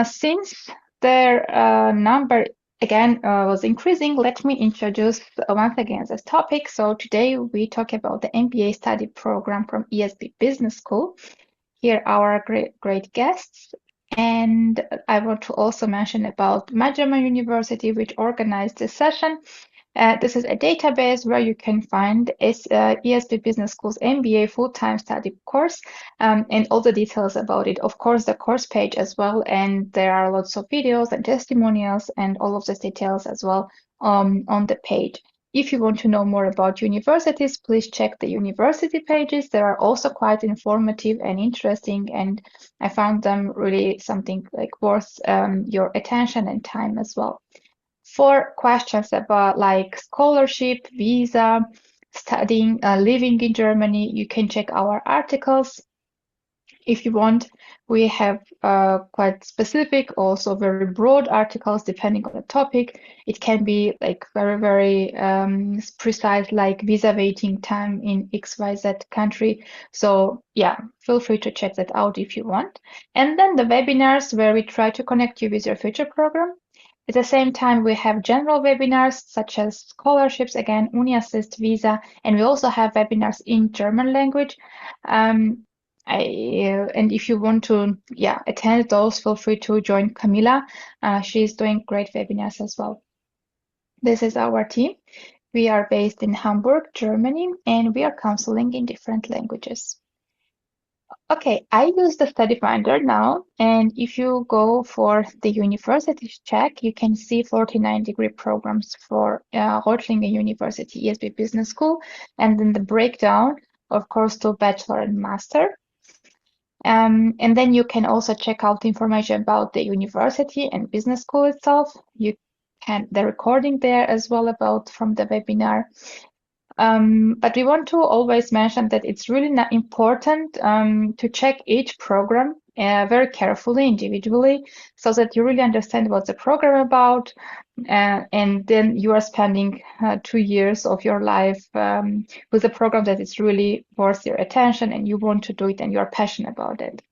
Since their number again was increasing, let me introduce once again this topic. So today we talk about the MBA study program from ESB Business School. Here are our great guests. And I want to also mention about my German university, which organized this session. This is a database where you can find ESB Business School's MBA full-time study course and all the details about it. Of course, the course page as well, and there are lots of videos and testimonials and all of these details as well on the page. If you want to know more about universities, please check the university pages. They are also quite informative and interesting, and I found them really something like worth your attention and time as well. For questions about like scholarship, visa, studying, living in Germany, you can check our articles. If you want, we have quite specific, also very broad articles depending on the topic. It can be like very precise, like visa waiting time in XYZ country. So yeah, feel free to check that out if you want. And then the webinars where we try to connect you with your future program. At the same time, we have general webinars such as scholarships, again, Uni Assist, Visa, and we also have webinars in German language. And if you want to attend those, feel free to join Camila. She's doing great webinars as well. This is our team. We are based in Hamburg, Germany, and we are counseling in different languages. Okay, I use the study finder now, and if you go for the university check, you can see 49-degree programs for Reutlingen University ESB Business School, and then the breakdown, of course, to bachelor and master. And then you can also check out information about the university and business school itself. You can the recording there as well about from the webinar. But we want to always mention that it's really not important to check each program very carefully, individually, so that you really understand what's the program about, and then you are spending 2 years of your life with a program that is really worth your attention, and you want to do it, and you are passionate about it.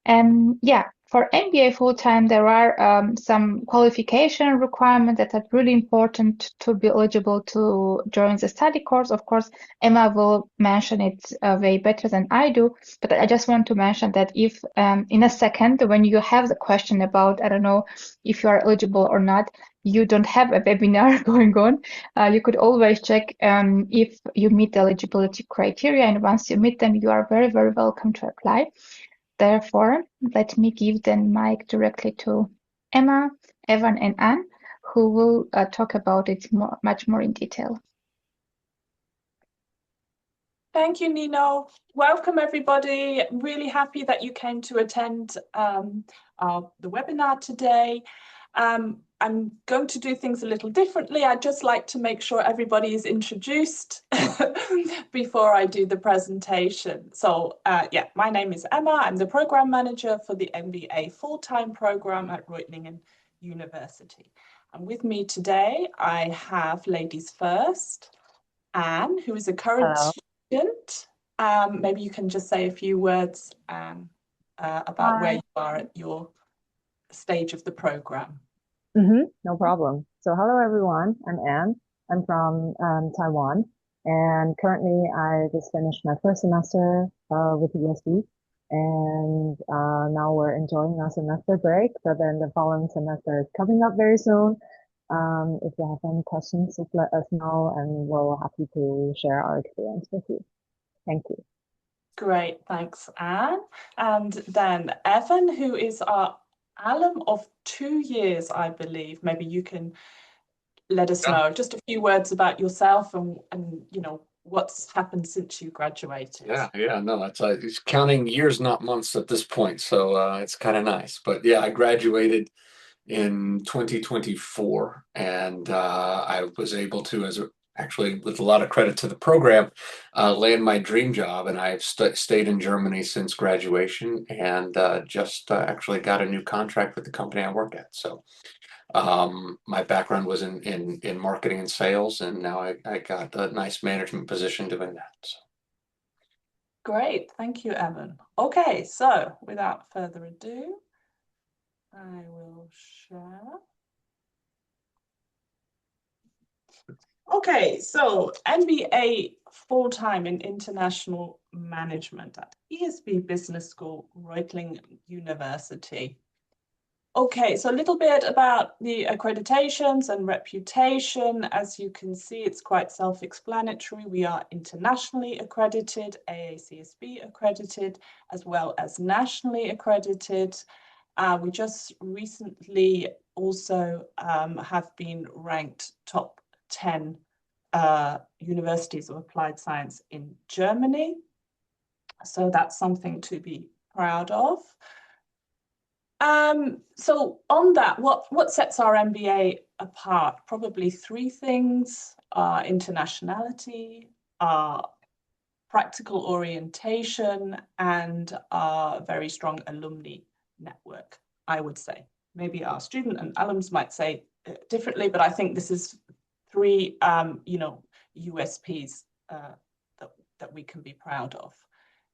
And yeah, for MBA full-time, there are some qualification requirements that are really important to be eligible to join the study course. Of course, Emma will mention it way better than I do, but I just want to mention that if in a second, when you have the question about, I don't know, if you are eligible or not, you don't have a webinar going on, you could always check if you meet the eligibility criteria, and once you meet them, you are very welcome to apply. Therefore, let me give the mic directly to Emma, Evan, and Anne, who will talk about it much more in detail. Thank you, Nino. Welcome, everybody. Really happy that you came to attend the webinar today. I'm going to do things a little differently. I'd just like to make sure everybody is introduced before I do the presentation. So yeah, my name is Emma. I'm the program manager for the MBA full-time program at Reutlingen University. And with me today, I have ladies first, Anne, who is a current student. Maybe you can just say a few words about where you are at your stage of the program. No problem. So hello everyone, I'm Anne. I'm from Taiwan, and currently I just finished my first semester with ESB, and now we're enjoying our semester break, but then the following semester is coming up very soon. If you have any questions, just let us know, and we're happy to share our experience with you. Thank you. Great, thanks, Anne. And then Evan, who is our alum of 2 years, I believe. Maybe you can let us know just a few words about yourself and you know what's happened since you graduated. No, it's counting years, not months at this point, so it's kind of nice. But yeah, I graduated in 2024, and I was able to, actually with a lot of credit to the program, land my dream job, and I've stayed in Germany since graduation, and just actually got a new contract with the company I work at. So my background was in marketing and sales, and now I got a nice management position doing that. So. Great, thank you, Evan. Okay, so without further ado, Okay, so MBA full-time in international management at ESB Business School, Reutlingen University. Okay, so a little bit about the accreditations and reputation. As you can see, it's quite self-explanatory. We are internationally accredited, AACSB accredited, as well as nationally accredited. We just recently also have been ranked top 10 universities of applied science in Germany. So that's something to be proud of. So on that, what sets our MBA apart? Probably three things: our internationality, our practical orientation, and our very strong alumni network, I would say. Maybe our student and alums might say differently, but I think this is three, USPs that we can be proud of.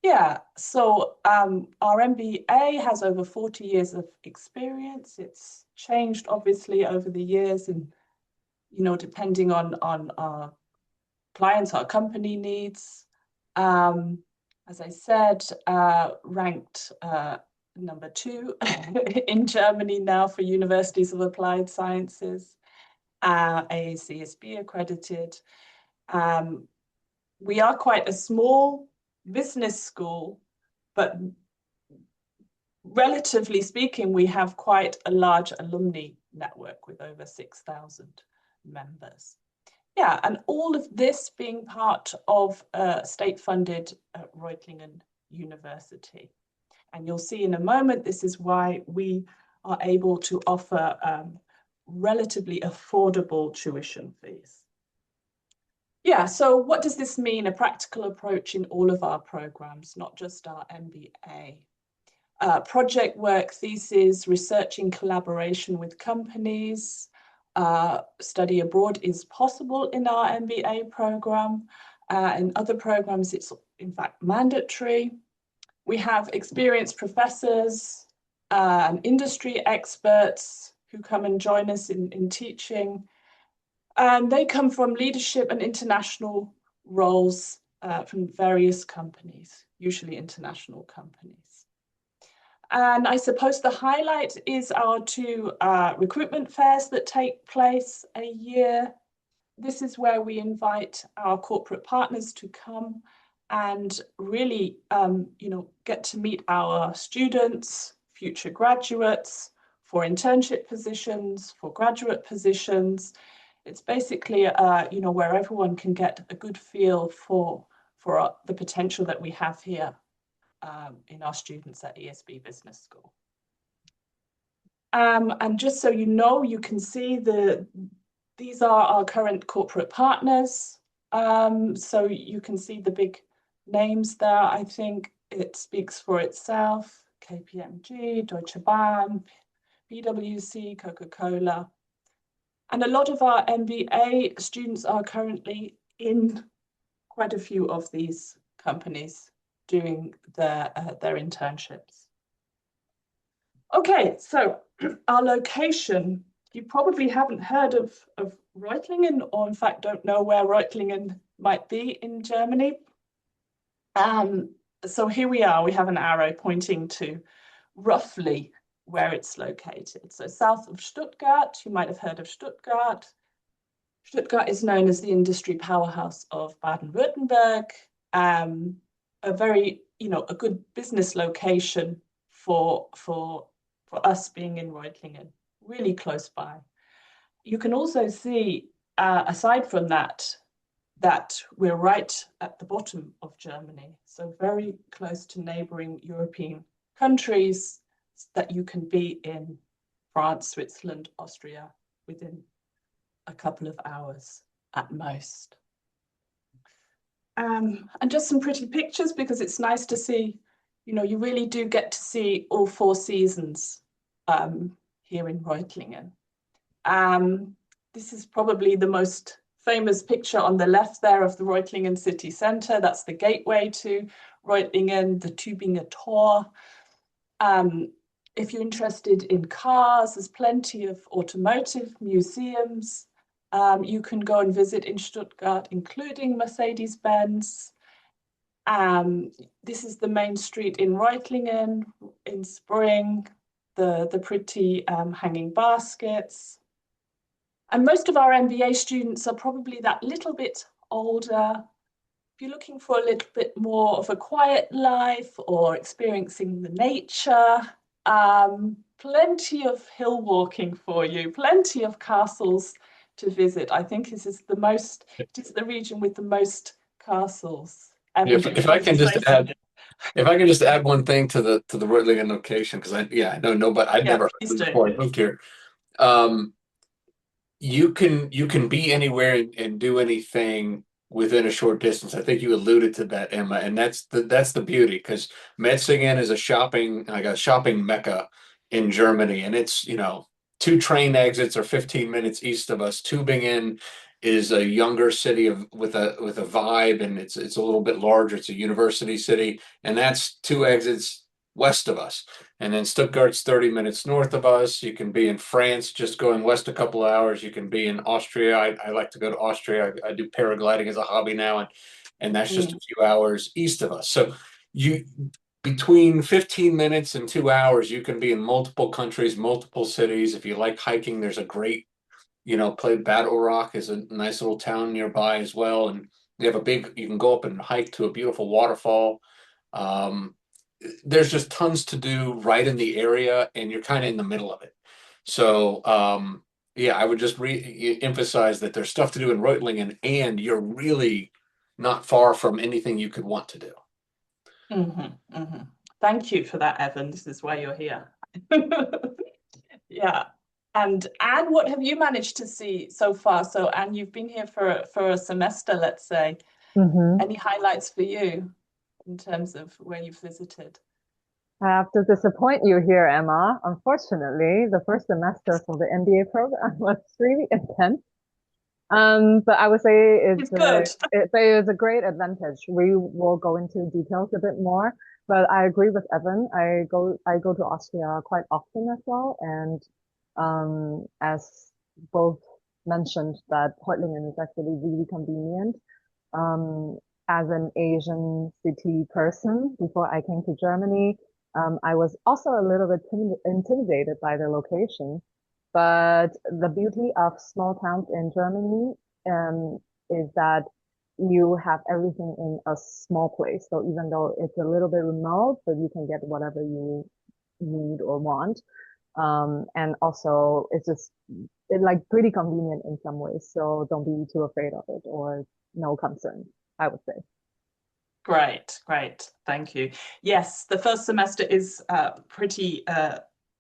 Yeah, so our MBA has over 40 years of experience. It's changed obviously over the years, and depending on our clients, our company needs. As I said, ranked number 2 in Germany now for universities of applied sciences, AACSB accredited. We are quite a small business school, but relatively speaking, we have quite a large alumni network with over 6,000 members. Yeah, and all of this being part of state-funded Reutlingen University. And you'll see in a moment, this is why we are able to offer relatively affordable tuition fees. Yeah, so what does this mean? A practical approach in all of our programs, not just our MBA. Project work, thesis, research in collaboration with companies. Study abroad is possible in our MBA program. In other programs, it's in fact mandatory. We have experienced professors and industry experts who come and join us in teaching. And they come from leadership and international roles from various companies, usually international companies. And I suppose the highlight is our 2 recruitment fairs that take place a year. This is where we invite our corporate partners to come and really, get to meet our students, future graduates, for internship positions, for graduate positions. It's basically, where everyone can get a good feel for the potential that we have here in our students at ESB Business School. And just so you know, you can see these are our current corporate partners. So you can see the big names there. I think it speaks for itself: KPMG, Deutsche Bahn, PwC, Coca-Cola. And a lot of our MBA students are currently in quite a few of these companies doing their internships. Okay, so our location, you probably haven't heard of Reutlingen, or in fact don't know where Reutlingen might be in Germany. So here we are, we have an arrow pointing to roughly where it's located. So south of Stuttgart, you might have heard of Stuttgart. Stuttgart is known as the industry powerhouse of Baden-Württemberg. A very, a good business location for us being in Reutlingen, really close by. You can also see, aside from that we're right at the bottom of Germany, so very close to neighboring European countries that you can be in France, Switzerland, Austria within a couple of hours at most. And just some pretty pictures, because it's nice to see, you really do get to see all 4 seasons here in Reutlingen. This is probably the most famous picture on the left there of the Reutlingen city centre. That's the gateway to Reutlingen, the Tübinger Tor. If you're interested in cars, there's plenty of automotive museums You can go and visit in Stuttgart, including Mercedes-Benz. This is the main street in Reutlingen, in spring, the pretty hanging baskets. And most of our MBA students are probably that little bit older. If you're looking for a little bit more of a quiet life or experiencing the nature, plenty of hill walking for you, plenty of castles to visit. I think it is the region with the most castles. If I can just add one thing to the Reutlingen location, because I know, but I'd never heard of it before I moved here. You can be anywhere and do anything within a short distance. I think you alluded to that, Emma, and that's the beauty, because Metzingen is a shopping mecca in Germany, and it's 2 train exits are 15 minutes east of us. Tübingen is a younger city with a vibe, and it's a little bit larger. It's a university city, and that's 2 exits west of us. And then Stuttgart's 30 minutes north of us. You can be in France, just going west a couple of hours. You can be in Austria. I like to go to Austria. I do paragliding as a hobby now, and that's just a few hours east of us. So between 15 minutes and 2 hours, you can be in multiple countries, multiple cities. If you like hiking, there's a great, Battle Rock is a nice little town nearby as well. And they have you can go up and hike to a beautiful waterfall. There's just tons to do right in the area, and you're kind of in the middle of it. So, I would just emphasize that there's stuff to do in Reutlingen, and you're really not far from anything you could want to do. Thank you for that, Evan. This is why you're here. Yeah. And Anne, what have you managed to see so far? So, Anne, you've been here for a semester, let's say. Any highlights for you in terms of where you've visited? I have to disappoint you here, Emma. Unfortunately, the first semester for the MBA program was really intense. But I would say it's good. It's a great advantage. We will go into details a bit more, but I agree with Evan. I go to Austria quite often as well, and as both mentioned, that Reutlingen is actually really convenient. As an Asian city person, before I came to Germany, I was also a little bit intimidated by the location. But the beauty of small towns in Germany is that you have everything in a small place. So even though it's a little bit remote, but you can get whatever you need or want. And also it's like pretty convenient in some ways. So don't be too afraid of it, or no concern, I would say. Great. Thank you. Yes, the first semester is pretty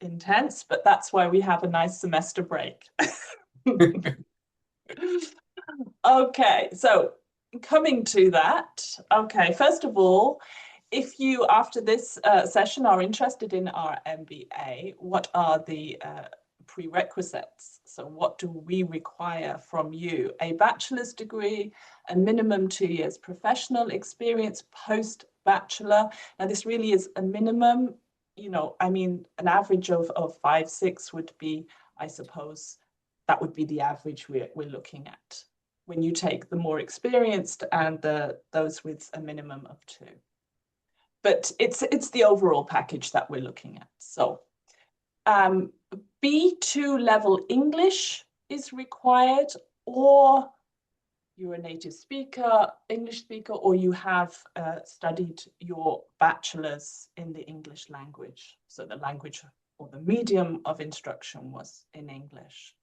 intense, but that's why we have a nice semester break. Okay, so coming to that, first of all, if you after this session are interested in our MBA, what are the prerequisites? So what do we require from you? A bachelor's degree, a minimum 2 years professional experience post-bachelor. Now this really is a minimum. An average of 5-6 would be, I suppose, that would be the average we're looking at when you take the more experienced and those with a minimum of 2. But it's the overall package that we're looking at. So B2 level English is required, or you're a native speaker, English speaker, or you have studied your bachelor's in the English language. So the language or the medium of instruction was in English.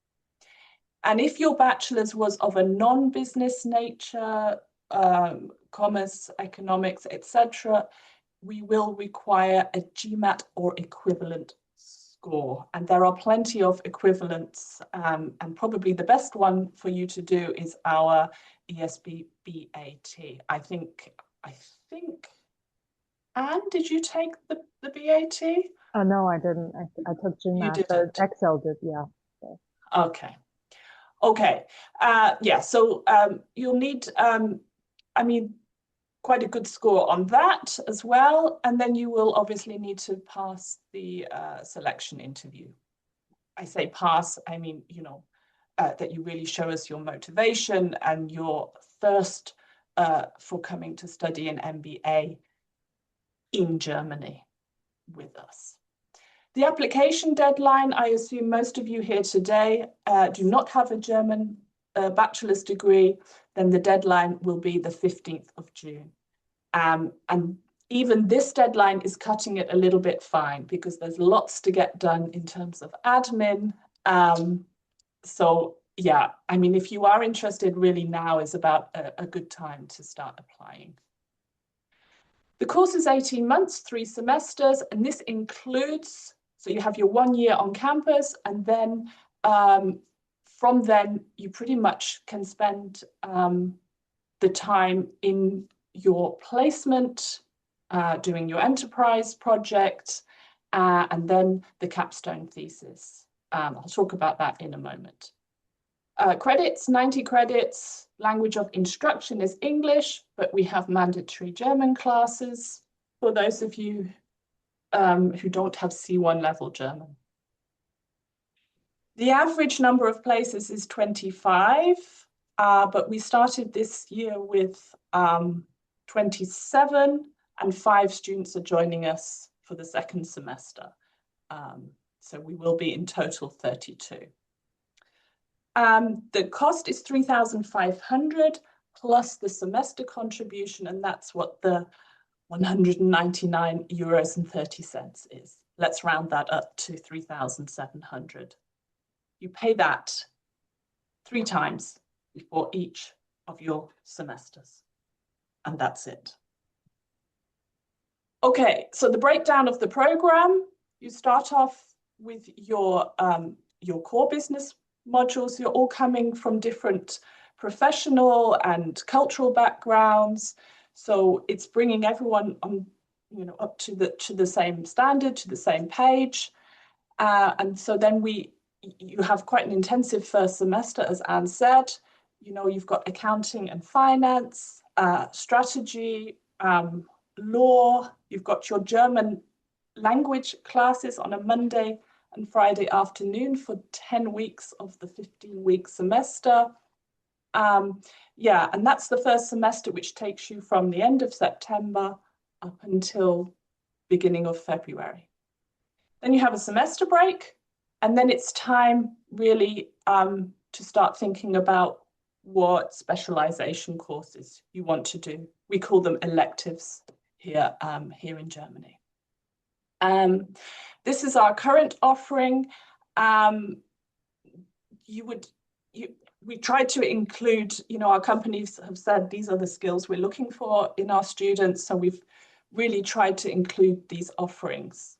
And if your bachelor's was of a non-business nature, commerce, economics, etc., we will require a GMAT or equivalent score. And there are plenty of equivalents, and probably the best one for you to do is our ESB BAT. I think, Anne, did you take the BAT? No, I didn't. I took GMAT, but Excel did, yeah. So. Okay. So you'll need, quite a good score on that as well. And then you will obviously need to pass the selection interview. I say pass, that you really show us your motivation and your thirst for coming to study an MBA in Germany with us. The application deadline, I assume most of you here today do not have a German bachelor's degree, then the deadline will be the 15th of June. And even this deadline is cutting it a little bit fine because there's lots to get done in terms of admin. So yeah, I mean, if you are interested, really now is about a good time to start applying. The course is 18 months, 3 semesters, and this includes, so you have your 1 year on campus, and then from then you pretty much can spend the time in your placement, doing your enterprise project, and then the capstone thesis. I'll talk about that in a moment. Credits, 90 credits. Language of instruction is English, but we have mandatory German classes for those of you who don't have C1 level German. The average number of places is 25, but we started this year with 27, and 5 students are joining us for the 2nd semester. So we will be in total 32. The cost is 3,500 plus the semester contribution, and that's what the 199 euros and 30 cents is. Let's round that up to 3,700. You pay that 3 times before each of your semesters, and that's it. Okay, so the breakdown of the program, you start off with your core business modules. You're all coming from different professional and cultural backgrounds, so it's bringing everyone on, up to the same standard, to the same page, and so then you have quite an intensive first semester, as Anne said. You've got accounting and finance, strategy, law. You've got your German language classes on a Monday and Friday afternoon for 10 weeks of the 15-week semester. Yeah, and that's the first semester, which takes you from the end of September up until beginning of February. Then you have a semester break, and then it's time really to start thinking about what specialization courses you want to do. We call them electives here in Germany. This is our current offering. We tried to include, our companies have said these are the skills we're looking for in our students, so we've really tried to include these offerings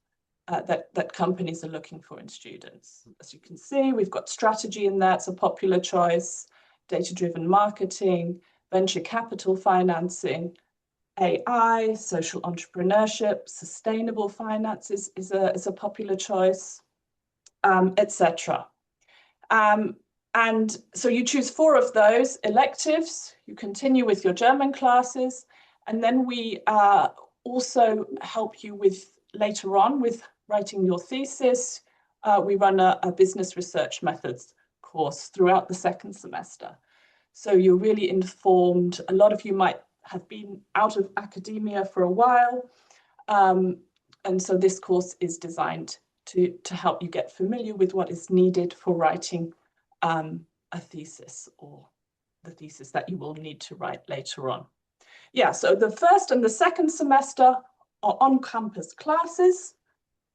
that companies are looking for in students. As you can see, we've got strategy in there, it's a popular choice, data-driven marketing, venture capital financing, AI, social entrepreneurship, sustainable finances is a popular choice, etc. And so you choose 4 of those electives, you continue with your German classes, and then we also help you with later on with writing your thesis. We run a business research methods course throughout the 2nd semester. So you're really informed. A lot of you might have been out of academia for a while. And so this course is designed to help you get familiar with what is needed for writing a thesis, or the thesis that you will need to write later on. Yeah, so the 1st and the 2nd semester are on-campus classes,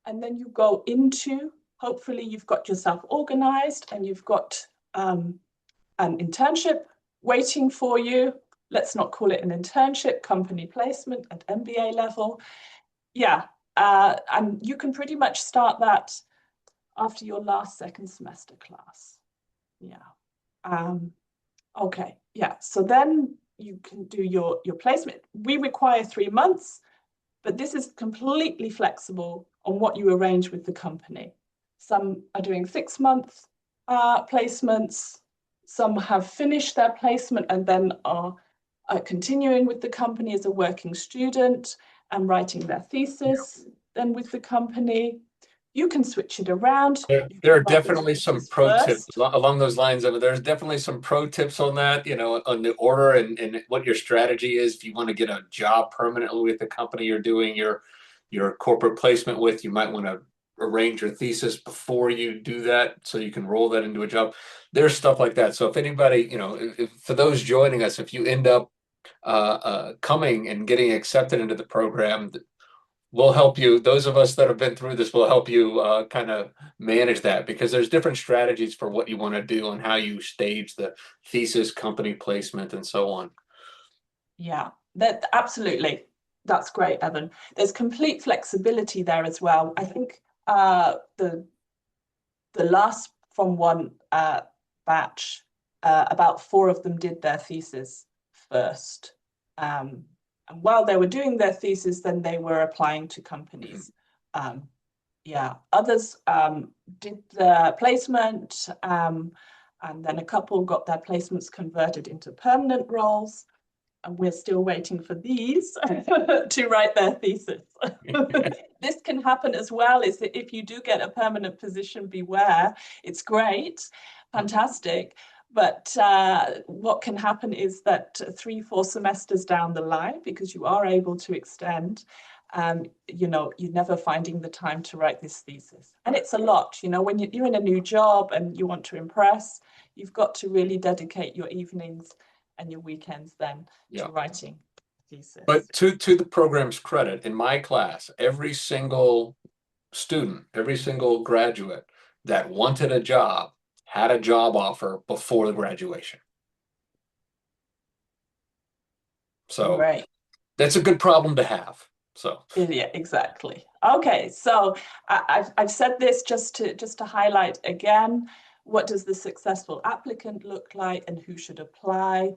and then you go into, hopefully you've got yourself organized and you've got an internship waiting for you. Let's not call it an internship, company placement at MBA level. Yeah, and you can pretty much start that after your last 2nd semester class. Yeah. Okay, yeah, so then you can do your placement. We require 3 months, but this is completely flexible on what you arrange with the company. Some are doing 6-month placements, some have finished their placement and then are continuing with the company as a working student and writing their thesis then with the company. you can switch it around. There are definitely some pro tips along those lines. There's definitely some pro tips on that, on the order and what your strategy is. If you want to get a job permanently with the company you're doing your corporate placement with, you might want to arrange your thesis before you do that so you can roll that into a job. There's stuff like that. So if anybody, for those joining us, if you end up coming and getting accepted into the program, we'll help you. Those of us that have been through this will help you kind of manage that, because there's different strategies for what you want to do and how you stage the thesis, company placement, and so on. Yeah, that absolutely. That's great, Evan. There's complete flexibility there as well. I think the last from one batch, about 4 of them did their thesis first. And while they were doing their thesis, then they were applying to companies. Yeah, others did their placement, and then a couple got their placements converted into permanent roles. And we're still waiting for these to write their thesis. This can happen as well, is that if you do get a permanent position, beware. It's great, fantastic. But what can happen is that 3-4 semesters down the line, because you are able to extend, you're never finding the time to write this thesis. And it's a lot, when you're in a new job and you want to impress, you've got to really dedicate your evenings and your weekends then to writing thesis. But to the program's credit, in my class, every single student, every single graduate that wanted a job had a job offer before the graduation. So that's a good problem to have. So yeah, exactly. Okay, so I've said this just to highlight again. What does the successful applicant look like and who should apply?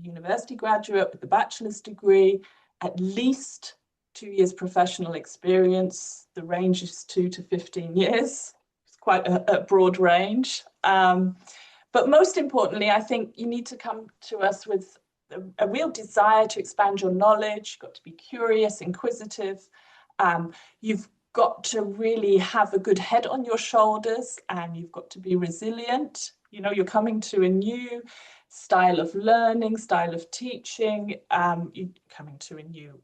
University graduate with a bachelor's degree, at least 2 years professional experience. The range is 2 to 15 years. It's quite a broad range. But most importantly, I think you need to come to us with a real desire to expand your knowledge. You've got to be curious, inquisitive. You've got to really have a good head on your shoulders, and you've got to be resilient. You're coming to a new style of learning, style of teaching. You're coming to a new,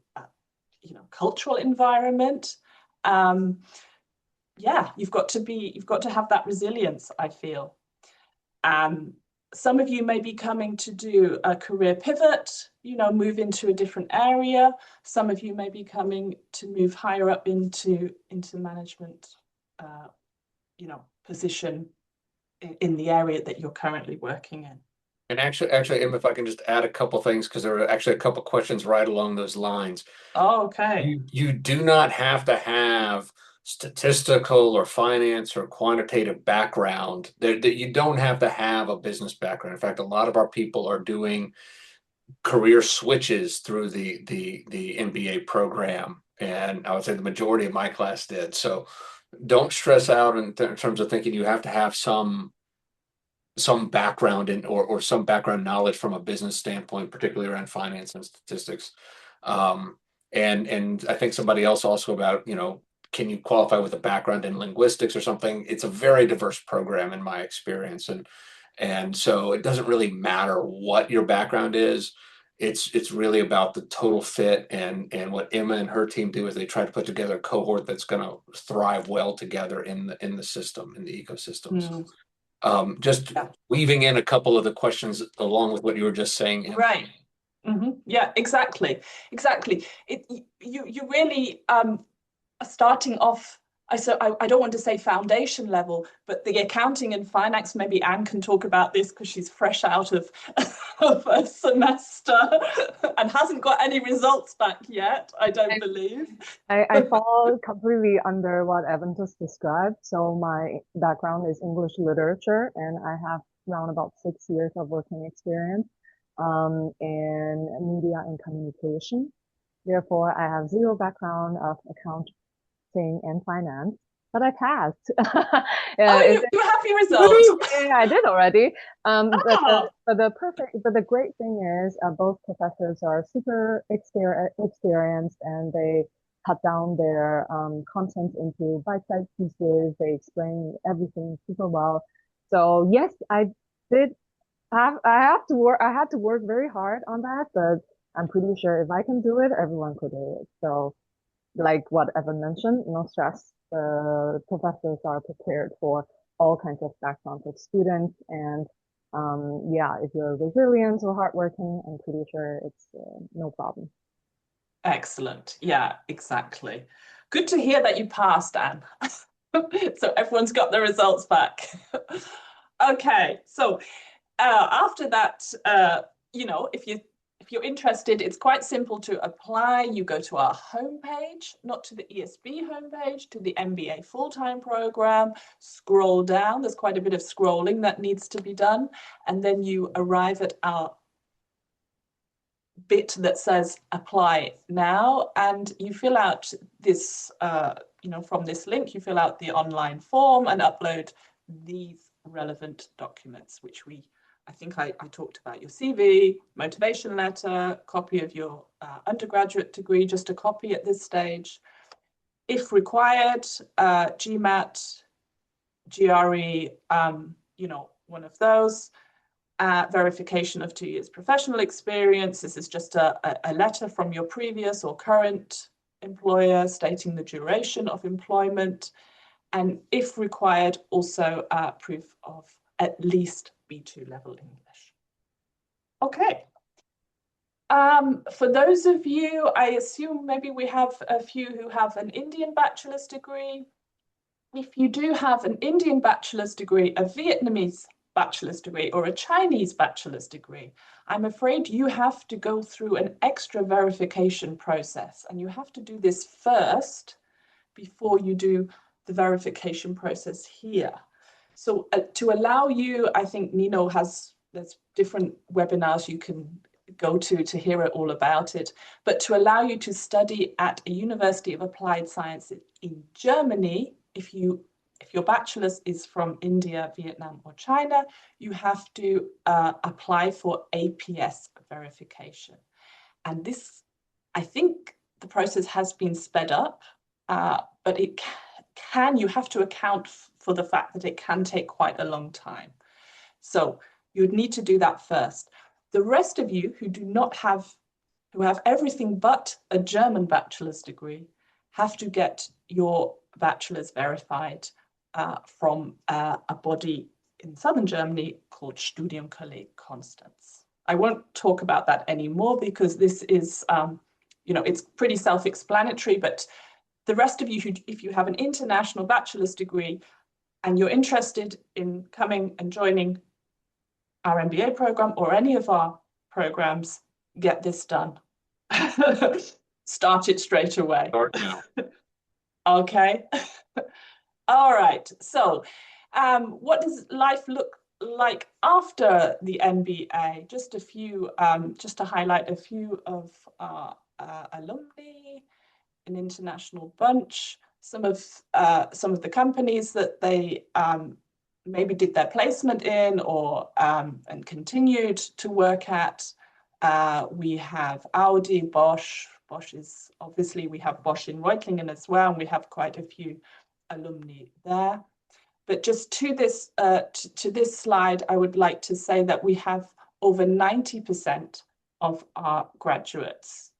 cultural environment. Yeah, you've got to have that resilience, I feel. Some of you may be coming to do a career pivot, move into a different area. Some of you may be coming to move higher up into management, position in the area that you're currently working in. And actually, Em, if I can just add a couple things, because there are actually a couple questions right along those lines. Oh, okay. You do not have to have statistical or finance or quantitative background. That you don't have to have a business background. In fact, a lot of our people are doing career switches through the MBA program, and I would say the majority of my class did. So don't stress out in terms of thinking you have to have some background in or some background knowledge from a business standpoint, particularly around finance and statistics. And I think somebody else also about, can you qualify with a background in linguistics or something? It's a very diverse program in my experience. And so it doesn't really matter what your background is. It's really about the total fit, and what Emma and her team do is they try to put together a cohort that's going to thrive well together in the system, in the ecosystems. Just weaving in a couple of the questions along with what you were just saying. Emma. Right. Yeah, exactly. You really are starting off. I don't want to say foundation level, but the accounting and finance, maybe Anne can talk about this because she's fresh out of a semester and hasn't got any results back yet, I don't believe. I fall completely under what Evan just described. So my background is English literature, and I have around about 6 years of working experience in media and communication. Therefore, I have zero background of accounting and finance, but I passed. You have your results. Yeah, I did already. But the great thing is both professors are super experienced, and they cut down their content into bite-sized pieces. They explain everything super well. So yes, I had to work very hard on that, but I'm pretty sure if I can do it, everyone could do it. So like what Evan mentioned, no stress. The professors are prepared for all kinds of backgrounds of students. And yeah, if you're resilient or hardworking, I'm pretty sure it's no problem. Excellent. Yeah, exactly. Good to hear that you passed, Anne. So everyone's got the results back. Okay, so after that, if you're interested, it's quite simple to apply. You go to our homepage, not to the ESB homepage, to the MBA Full-Time program, scroll down. There's quite a bit of scrolling that needs to be done. And then you arrive at our bit that says apply now, and you fill out this, from this link, you fill out the online form and upload these relevant documents, which I think I talked about: your CV, motivation letter, copy of your undergraduate degree, just a copy at this stage. If required, GMAT, GRE, one of those. Verification of 2 years professional experience. This is just a letter from your previous or current employer stating the duration of employment. And if required, also proof of at least B2 level English. Okay. For those of you, I assume maybe we have a few who have an Indian bachelor's degree. If you do have an Indian bachelor's degree, a Vietnamese bachelor's degree, or a Chinese bachelor's degree, I'm afraid you have to go through an extra verification process, and you have to do this first before you do the verification process here. So to allow you, I think Nino there's different webinars you can go to hear it all about it, but to allow you to study at a University of Applied Sciences in Germany, if your bachelor's is from India, Vietnam, or China, you have to apply for APS verification. And this, I think the process has been sped up, but you have to account for the fact that it can take quite a long time. So you would need to do that first. The rest of you who have everything but a German bachelor's degree have to get your bachelor's verified from a body in southern Germany called 𝘱𝘢𝘪𝘳𝑗𝑔 Konstanz. I won't talk about that anymore because this is, it's pretty self-explanatory, but the rest of you, if you have an international bachelor's degree and you're interested in coming and joining our MBA program or any of our programs, get this done. Start it straight away. Start now. Okay. All right. So what does life look like after the MBA? Just to highlight a few of our alumni, an international bunch, some of the companies that they maybe did their placement in or and continued to work at. We have Audi, Bosch. Bosch is obviously, we have Bosch in Reutlingen as well, and we have quite a few alumni there. But just to this slide, I would like to say that we have over 90% of our graduates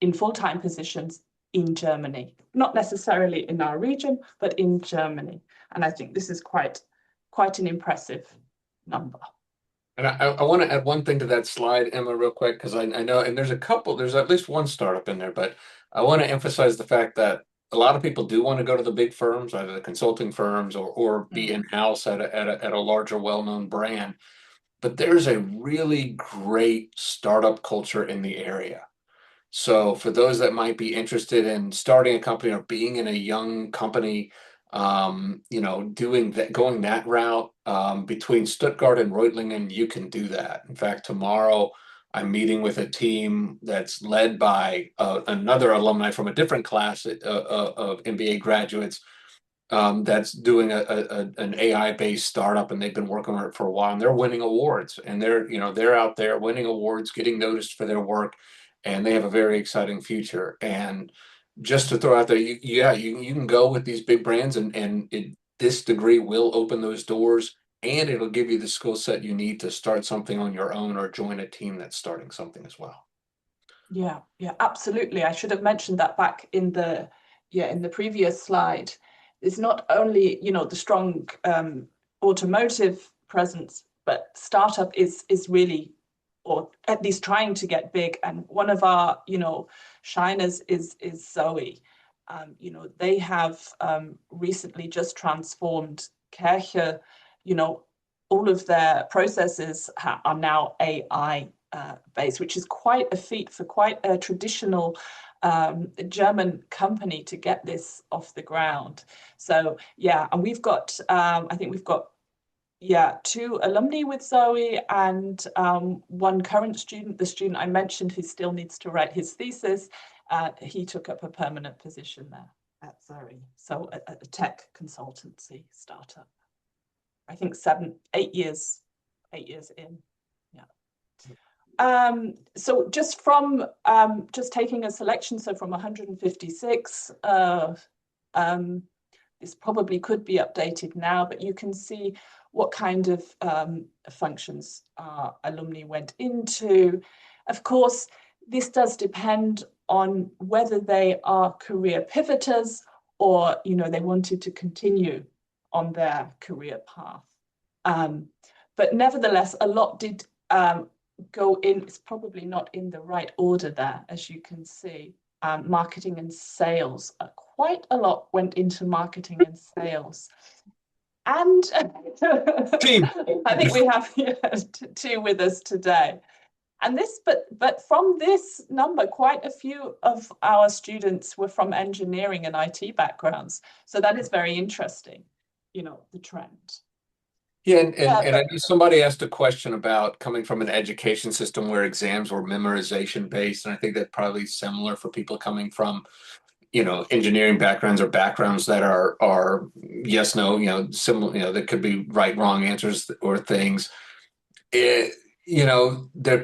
in full-time positions in Germany, not necessarily in our region, but in Germany. And I think this is quite an impressive number. And I want to add one thing to that slide, Emma, real quick, because I know, and there's at least one startup in there, but I want to emphasize the fact that a lot of people do want to go to the big firms, either the consulting firms or be in-house at a larger, well-known brand. But there's a really great startup culture in the area. So for those that might be interested in starting a company or being in a young company, going that route, between Stuttgart and Reutlingen, you can do that. In fact, tomorrow I'm meeting with a team that's led by another alumni from a different class of MBA graduates, that's doing an AI-based startup, and they've been working on it for a while, and they're winning awards, and they're out there winning awards, getting noticed for their work. and they have a very exciting future. And just to throw out there, you can go with these big brands, and this degree will open those doors, and it'll give you the skill set you need to start something on your own or join a team that's starting something as well. Yeah, absolutely. I should have mentioned that back in the previous slide. It's not only, the strong automotive presence, but startup is really, or at least trying to get big. And one of our, shiners is Zoe. They have recently just transformed 𝘗𝘢𝘪𝘥. All of their processes are now AI based, which is quite a feat for quite a traditional German company to get this off the ground. So yeah, and we've got, I think we've got 2 alumni with Zoe, and 1 current student, the student I mentioned who still needs to write his thesis. He took up a permanent position there at Zoe, so a tech consultancy startup. I think 8 years in. So just from just taking a selection, so from 156, this probably could be updated now, but you can see what kind of functions our alumni went into. Of course, this does depend on whether they are career pivoters or they wanted to continue on their career path. But nevertheless, a lot did go in. It's probably not in the right order there, as you can see. Marketing and sales, quite a lot went into marketing and sales. And I think we have 2 with us today. And this, but from this number, quite a few of our students were from engineering and IT backgrounds. So that is very interesting, the trend. Yeah, and I knew somebody asked a question about coming from an education system where exams were memorization based, and I think that's probably similar for people coming from, engineering backgrounds or backgrounds that are yes, no, similar, that could be right, wrong answers or things. There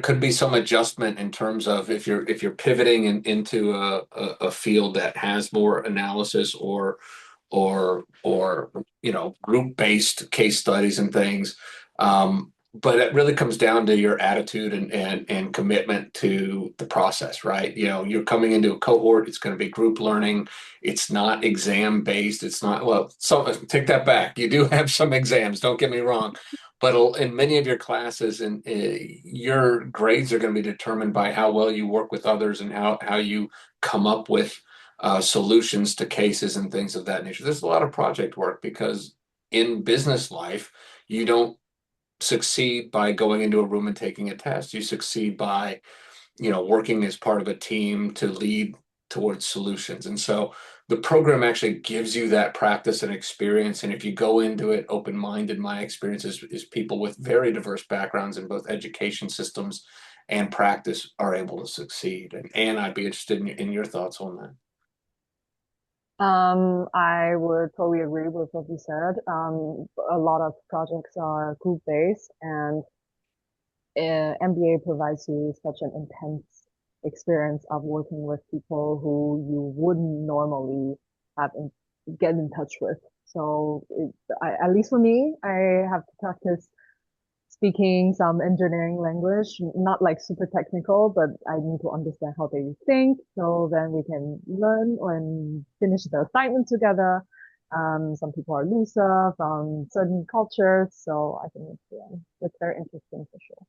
could be some adjustment in terms of if you're pivoting into a field that has more analysis or group-based case studies and things. But it really comes down to your attitude and commitment to the process, right? You're coming into a cohort, it's going to be group learning. It's not exam based. It's not, well, so take that back. You do have some exams, don't get me wrong. But in many of your classes, and your grades are going to be determined by how well you work with others and how you come up with solutions to cases and things of that nature. There's a lot of project work, because in business life, you don't succeed by going into a room and taking a test. You succeed by, working as part of a team to lead towards solutions. And so the program actually gives you that practice and experience. And if you go into it open-minded, my experience is people with very diverse backgrounds in both education systems and practice are able to succeed. And I'd be interested in your thoughts on that. I would totally agree with what you said. A lot of projects are group-based, and MBA provides you such an intense experience of working with people who you wouldn't normally get in touch with. So at least for me, I have to practice speaking some engineering language, not like super technical, but I need to understand how they think. So then we can learn and finish the assignment together. Some people are looser from certain cultures. So I think it's very interesting for sure.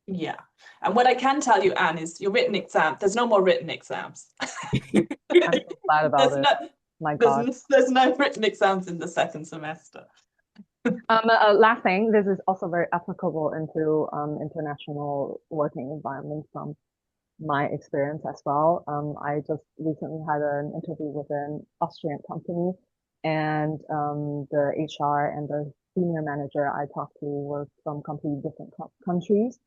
Yeah. And what I can tell you, Anne, is your written exam, there's no more written exams. I'm so glad about it. My God. There's no written exams in the second semester. Last thing, this is also very applicable into international working environments from my experience as well. I just recently had an interview with an Austrian company, and the HR and the senior manager I talked to were from completely different countries.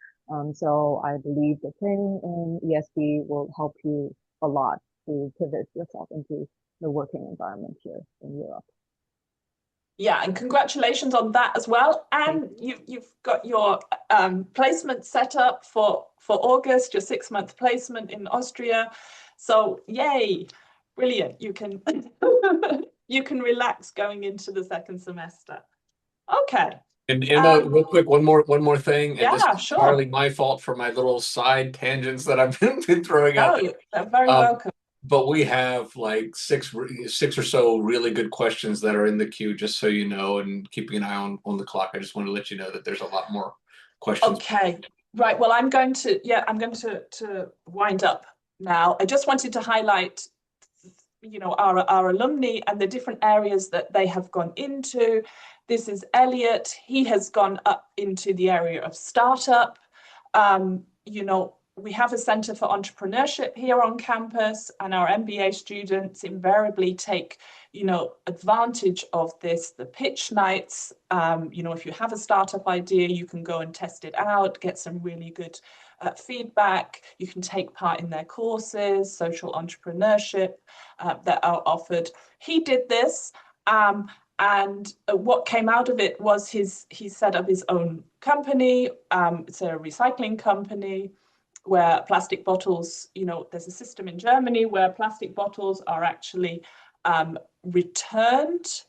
So I believe the training in ESB will help you a lot to pivot yourself into the working environment here in Europe. Yeah, and congratulations on that as well. And you've got your placement set up for August, your 6-month placement in Austria. So yay, brilliant. You can you can relax going into the second semester. Okay. And Emma, real quick, one more thing, and Yeah, this is sure. entirely my fault for my little side tangents that I've been throwing out there. You're very welcome. But we have like six or so really good questions that are in the queue, just so you know, and keeping an eye on the clock. I just want to let you know that there's a lot more questions. Okay, right. Well, I'm going to wind up now. I just wanted to highlight, you know, our alumni and the different areas that they have gone into. This is Elliot. He has gone up into the area of startup. You know, we have a Center for Entrepreneurship here on campus, and our MBA students invariably take, you know, advantage of this, the pitch nights. You know, if you have a startup idea, you can go and test it out, get some really good feedback. You can take part in their courses, social entrepreneurship that are offered. He did this. And what came out of it was he set up his own company. It's a recycling company where plastic bottles, you know, there's a system in Germany where plastic bottles are actually returned,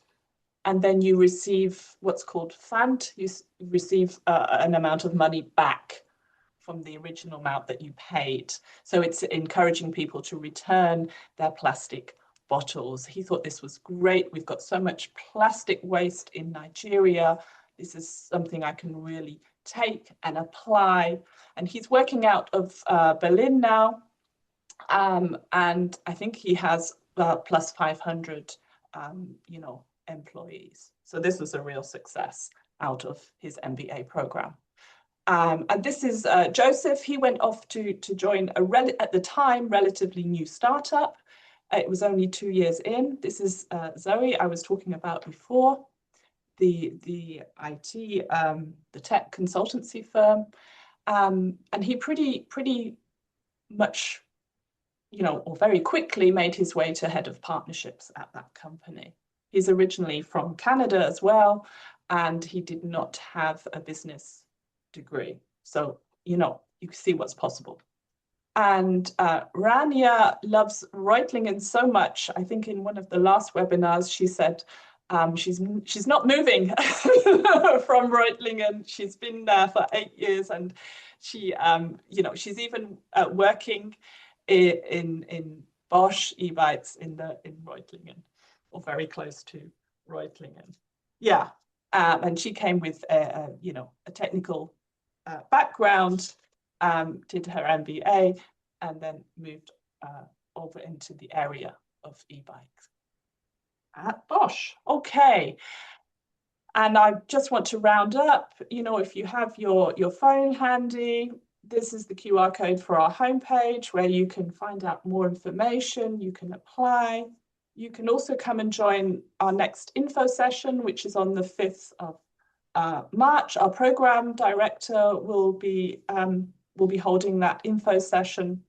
and then you receive what's called Pfand. You receive an amount of money back from the original amount that you paid. So it's encouraging people to return their plastic bottles. He thought this was great. We've got so much plastic waste in Nigeria. This is something I can really take and apply. And he's working out of Berlin now. And I think he has plus 500, you know, employees. So this was a real success out of his MBA program. And this is Joseph. He went off to join at the time, relatively new startup. It was only 2 years in. This is Zoe I was talking about before, the IT, the tech consultancy firm. And he pretty much, you know, or very quickly made his way to head of partnerships at that company. He's originally from Canada as well, and he did not have a business degree. So, you know, you can see what's possible. And Rania loves Reutlingen so much. I think in one of the last webinars, she said she's not moving from Reutlingen. She's been there for 8 years, and she, you know, she's even working in Bosch e-bikes in Reutlingen, or very close to Reutlingen. Yeah, and she came with you know, a technical background, did her MBA, and then moved over into the area of e-bikes at Bosch. Okay. And I just want to round up, you know, if you have your phone handy, this is the QR code for our homepage where you can find out more information, you can apply. You can also come and join our next info session, which is on the 5th of March. Our program director will be holding that info session.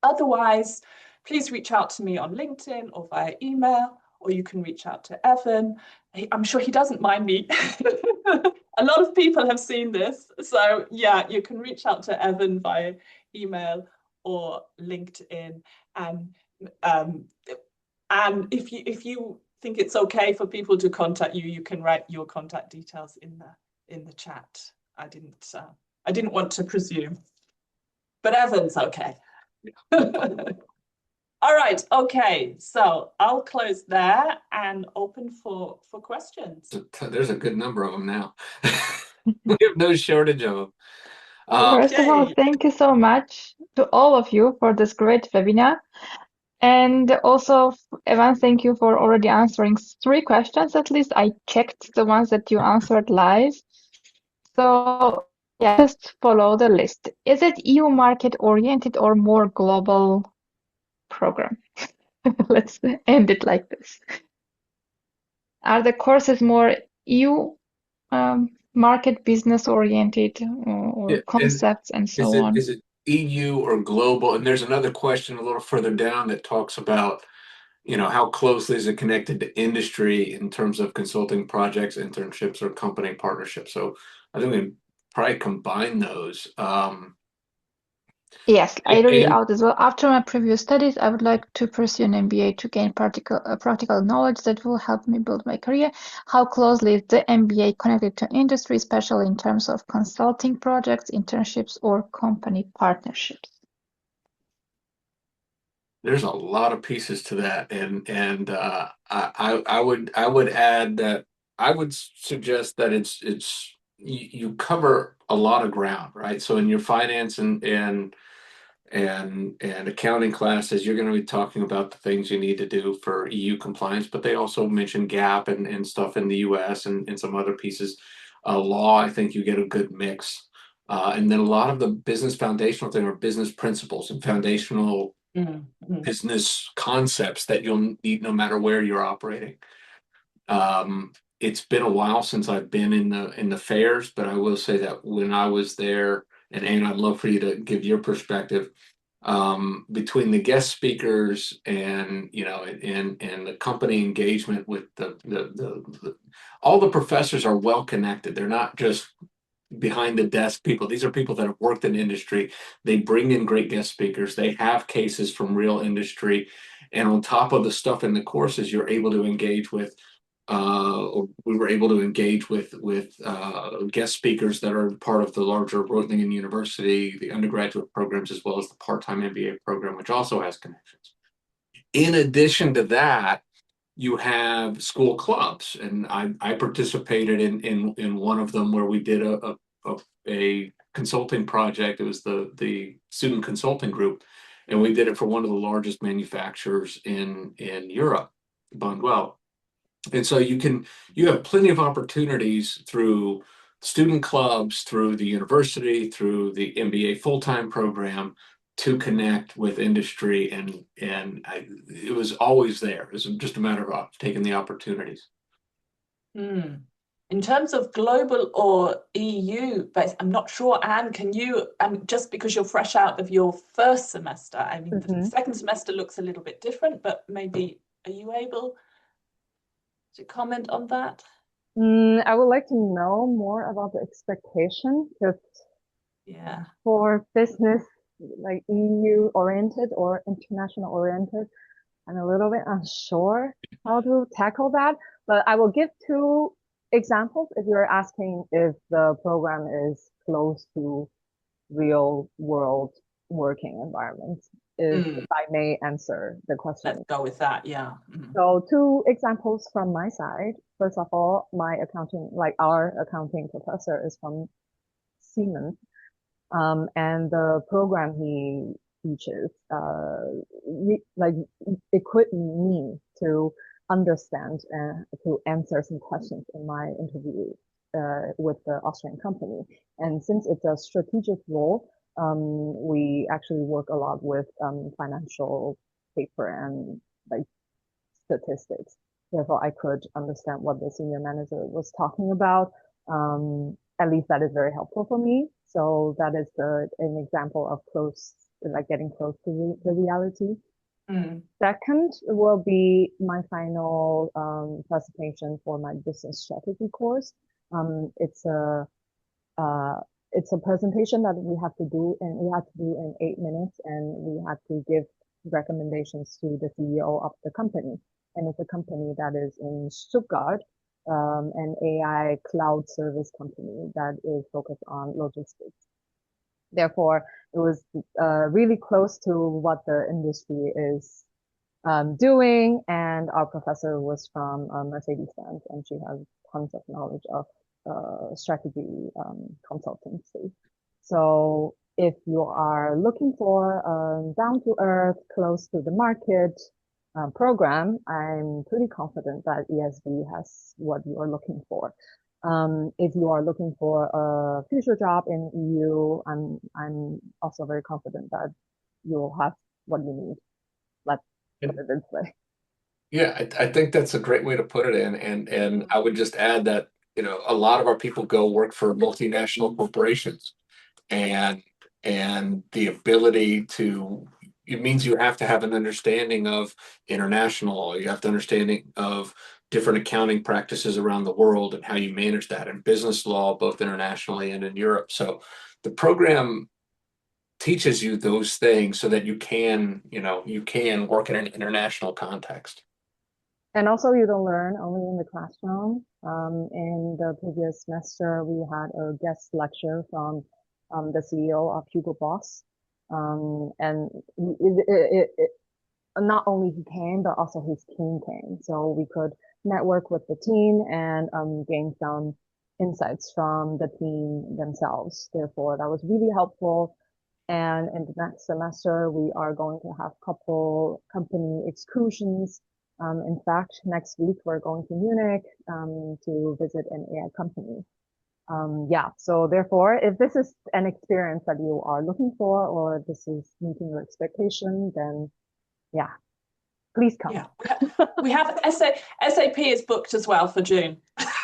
Otherwise, please reach out to me on LinkedIn or via email, or you can reach out to Evan. I'm sure he doesn't mind me. A lot of people have seen this. So yeah, you can reach out to Evan via email or LinkedIn. And if you think it's okay for people to contact you, you can write your contact details in the chat. I didn't want to presume, but Evan's okay. All right, okay, so I'll close there and open for questions. There's a good number of them now. We have no shortage of them. First of all, thank you so much to all of you for this great webinar. And also, Evan, thank you for already answering 3 questions. At least I checked the ones that you answered live. So yeah, just follow the list. Is it EU market oriented or more global program? Let's end it like this. Are the courses more EU market business oriented or concepts and so on? Is it EU or global? And there's another question a little further down that talks about how closely is it connected to industry in terms of consulting projects, internships, or company partnerships? So I think we probably combine those. Yes, I agree And out as well. After my previous studies, I would like to pursue an MBA to gain practical knowledge that will help me build my career. How closely is the MBA connected to industry, especially in terms of consulting projects, internships, or company partnerships? there's a lot of pieces to that, and I would add that I would suggest that you cover a lot of ground, right? So in your finance and accounting classes, you're going to be talking about the things you need to do for EU compliance, but they also mention GAAP and stuff in the US and some other pieces. Law, I think you get a good mix. And then a lot of the business foundational thing are business principles and foundational business concepts that you'll need no matter where you're operating. It's been a while since I've been in the fairs, but I will say that when I was there, and Anne, I'd love for you to give your perspective, between the guest speakers and and the company engagement with the all the professors are well connected. They're not just behind the desk people. These are people that have worked in industry. They bring in great guest speakers. They have cases from real industry. And on top of the stuff in the courses, you're able to engage with, or we were able to engage with guest speakers that are part of the larger Reutlingen University, the undergraduate programs, as well as the part-time MBA program, which also has connections. In addition to that, you have school clubs, and I participated in one of them where we did a consulting project. It was the student consulting group, and we did it for one of the largest manufacturers in Europe, 𝘱𝘥𝘷𝘦𝘳𝘴𝘪𝘈. And so you have plenty of opportunities through student clubs, through the university, through the MBA full-time program to connect with industry, and it was always there. It was just a matter of taking the opportunities. In terms of global or EU based, I'm not sure, Anne, can you, just because you're fresh out of your first semester, I mean, the second semester looks a little bit different, but maybe are you able to comment on that? I would like to know more about the expectation, because for business, like EU oriented or international oriented, I'm a little bit unsure how to tackle that. But I will give two examples if you're asking if the program is close to real world working environments, if I may answer the question. Let's go with that, yeah. So two examples from my side. First of all, our accounting professor is from Siemens, and the program he teaches equipped me to understand and to answer some questions in my interview with the Austrian company. And since it's a strategic role, we actually work a lot with financial paper and statistics. Therefore, I could understand what the senior manager was talking about. At least that is very helpful for me. So that is an example of getting close to the reality. Second will be my final presentation for my business strategy course. It's a presentation that we have to do, and we have to do in 8 minutes, and we have to give recommendations to the CEO of the company. And it's a company that is in Stuttgart, an AI cloud service company that is focused on logistics. Therefore, it was really close to what the industry is doing. And our professor was from Mercedes-Benz, and she has tons of knowledge of strategy consultancy. So if you are looking for down-to-earth, close to the market program, I'm pretty confident that ESB has what you are looking for. If you are looking for a future job in EU, I'm also very confident that you'll have what you need. Let's put it this way. Yeah, I think that's a great way to put it in. And I would just add that, a lot of our people go work for multinational corporations, and the ability to it means you have to have an understanding of international law. You have to understanding of different accounting practices around the world and how you manage that, and business law, both internationally and in Europe. So the program teaches you those things so that you can, you can work in an international context. And also, you don't learn only in the classroom. In the previous semester, we had a guest lecture from the CEO of 𝘱𝘢𝘪𝘱, and not only he came, but also his team came. So we could network with the team and gain some insights from the team themselves. Therefore, that was really helpful. And in the next semester, we are going to have a couple company excursions. In fact, next week, we're going to Munich to visit an AI company. Yeah, so therefore, if this is an experience that you are looking for, or this is meeting your expectation, then yeah, please come. Yeah, we have SAP is booked as well for June.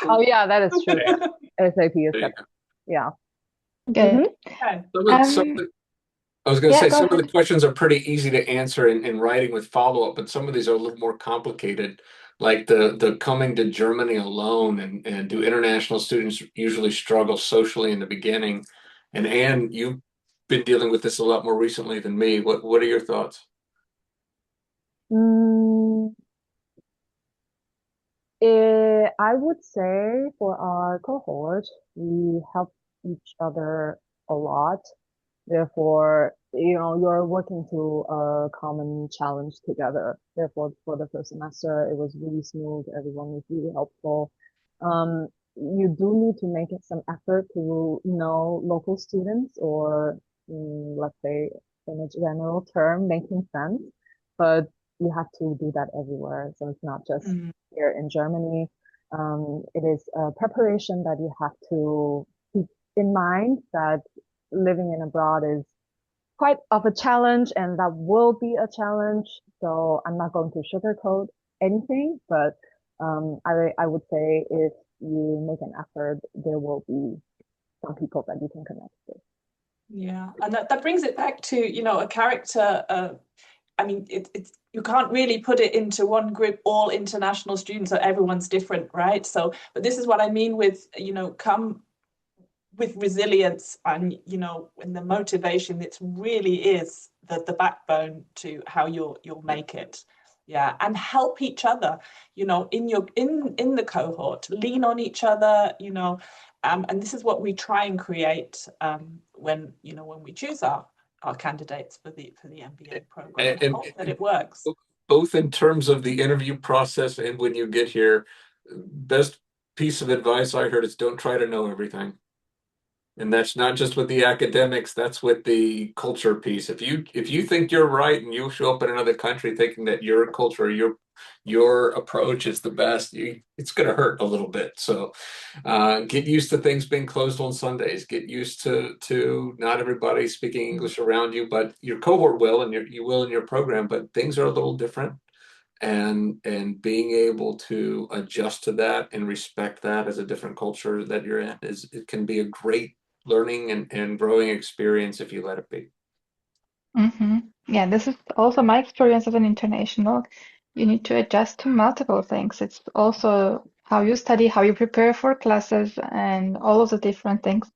Oh yeah, that is true. SAP is yeah. Good. Okay. I was going to say, some go of the ahead. questions are pretty easy to answer in writing with follow-up, but some of these are a little more complicated, like the coming to Germany alone, and do international students usually struggle socially in the beginning? And Anne, you've been dealing with this a lot more recently than me. What are your thoughts? I would say for our cohort, we help each other a lot. Therefore, you're working to a common challenge together. Therefore, for the first semester, it was really smooth. Everyone was really helpful. You do need to make some effort to know local students, or let's say in a general term, making friends. But you have to do that everywhere. So it's not just here in Germany. It is a preparation that you have to keep in mind, that living in abroad is quite of a challenge, and that will be a challenge. So I'm not going to sugarcoat anything, but I would say if you make an effort, there will be some people that you can connect with. Yeah, and that brings it back to, a character. I mean, it's you can't really put it into one group, all international students, so everyone's different, right? So, but this is what I mean with, come with resilience and, and the motivation. It really is the backbone to how you'll make it. Yeah, and help each other, in the cohort, lean on each other, and this is what we try and create when we choose our candidates for the MBA program. And hope that it works. Both in terms of the interview process and when you get here, best piece of advice I heard is don't try to know everything. And that's not just with the academics, that's with the culture piece. If you think you're right and you show up in another country thinking that your culture, your approach is the best, it's going to hurt a little bit. So get used to things being closed on Sundays. Get used to not everybody speaking English around you, but your cohort will, and you will in your program, but things are a little different. And being able to adjust to that and respect that as a different culture that you're in, it can be a great learning and growing experience if you let it be. Yeah, this is also my experience as an international. You need to adjust to multiple things. It's also how you study, how you prepare for classes, and all of the different things.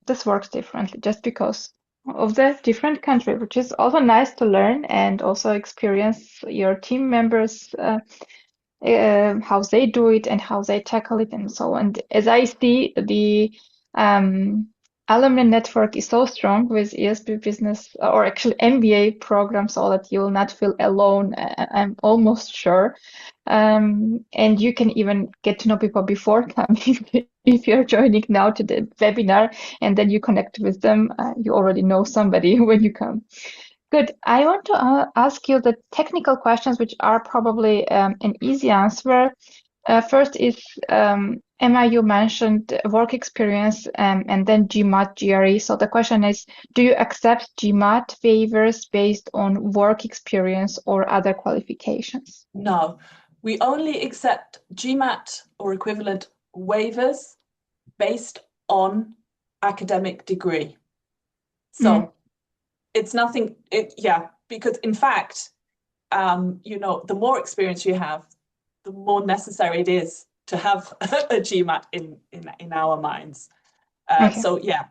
This works differently just because of the different country, which is also nice to learn and also experience your team members, how they do it and how they tackle it and so on. As I see, the alumni network is so strong with ESB Business, or actually MBA program, so that you will not feel alone, I'm almost sure. And you can even get to know people before coming. If you're joining now to the webinar and then you connect with them, you already know somebody when you come. Good. I want to ask you the technical questions, which are probably an easy answer. First is, Emma, you mentioned work experience and then GMAT, GRE. So the question is, do you accept GMAT waivers based on work experience or other qualifications? No, we only accept GMAT or equivalent waivers based on academic degree. So it's nothing, yeah, because in fact, you know, the more experience you have, the more necessary it is to have a GMAT in our minds. Okay. So yeah,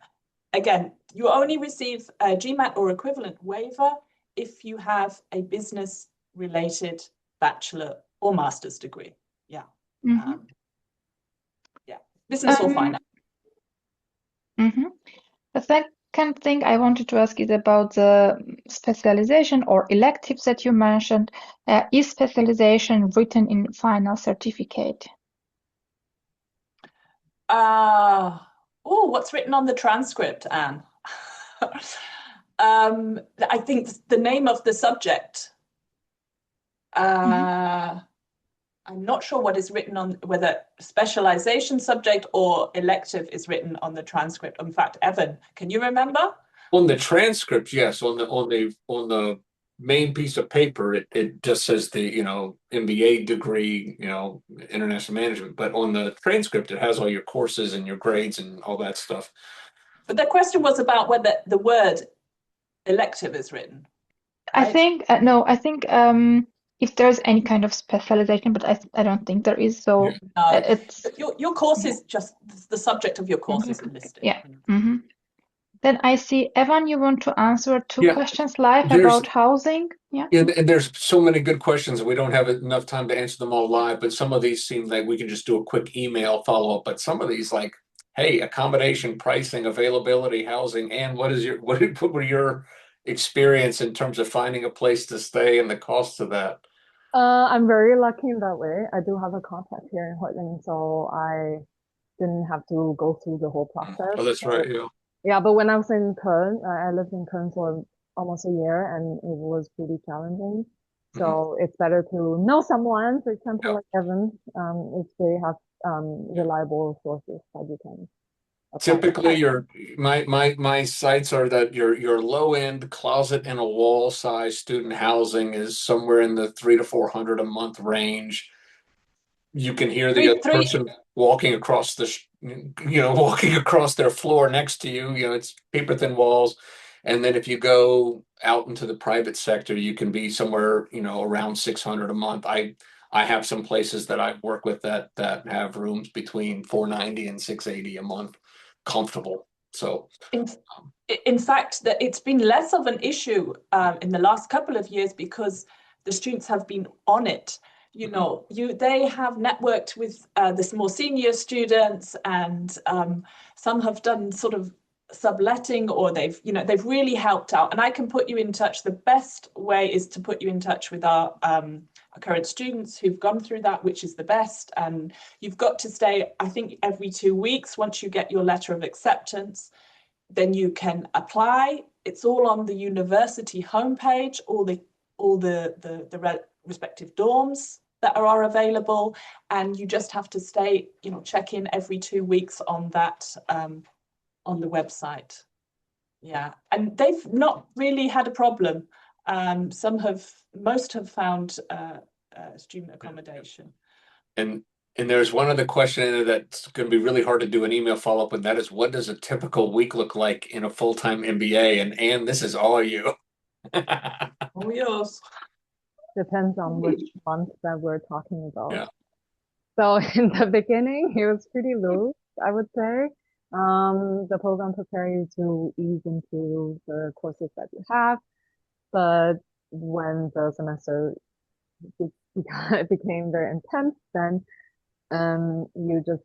again, you only receive a GMAT or equivalent waiver if you have a business related bachelor or master's degree. Yeah. Mm-hmm. Yeah, business or finance. Mm-hmm. The second thing I wanted to ask is about the specialization or electives that you mentioned. Is specialization written in final certificate? Oh, what's written on the transcript, Anne? I think the name of the subject. I'm not sure what is written on, whether specialization subject or elective is written on the transcript. In fact, Evan, can you remember? On the transcript, yes. On the main piece of paper, it just says the, you know, MBA degree, you know, international management. But on the transcript, it has all your courses and your grades and all that stuff. But the question was about whether the word elective is written. I Right? think no, I think if there's any kind of specialization, but I don't think there is. So it's your course is just the subject of your course is listed. yeah. Mm-hmm. Then I see, Evan, you want to answer two Yeah. questions live There's- about housing? Yeah. And there's so many good questions, and we don't have enough time to answer them all live, but some of these seem like we can just do a quick email follow-up. But some of these, like, hey, accommodation, pricing, availability, housing, and what were your experience in terms of finding a place to stay and the cost of that? I'm very lucky in that way. I do have a contact here in 𝘱𝘓, so I didn't have to go through the whole process. Oh, that's right. Yeah. Yeah, but when I was in Köln, I lived in Köln for almost a year, and it was pretty challenging. So it's better to know someone, for example, like Evan, if they have reliable sources that you can apply. Typically, my sites are that your low end closet and a wall size student housing is somewhere in the 300 to 400 a month range. You can hear the other person walking across walking across their floor next to you. You know, it's paper thin walls. And then if you go out into the private sector, you can be somewhere, you know, around 600 a month. I have some places that I work with that have rooms between 490 and 680 a month, comfortable. So in fact, that it's been less of an issue in the last couple of years because the students have been on it. You know, they have networked with the more senior students, and some have done sort of subletting, or they've really helped out. And I can put you in touch. The best way is to put you in touch with our current students who've gone through that, which is the best. And you've got to stay, I think, every 2 weeks. Once you get your letter of acceptance, then you can apply. It's all on the university homepage, all the respective dorms that are available, and you just have to stay, you know, check in every 2 weeks on that on the website. Yeah, and they've not really had a problem. Most have found student accommodation. And there's one other question in there that's going to be really hard to do an email follow-up, and that is, what does a typical week look like in a full-time MBA? And this is all you. Oh, yes. Depends on which month that we're talking about. Yeah. So in the beginning, it was pretty loose, I would say. The program prepare you to ease into the courses that you have, but when the semester became very intense, then you just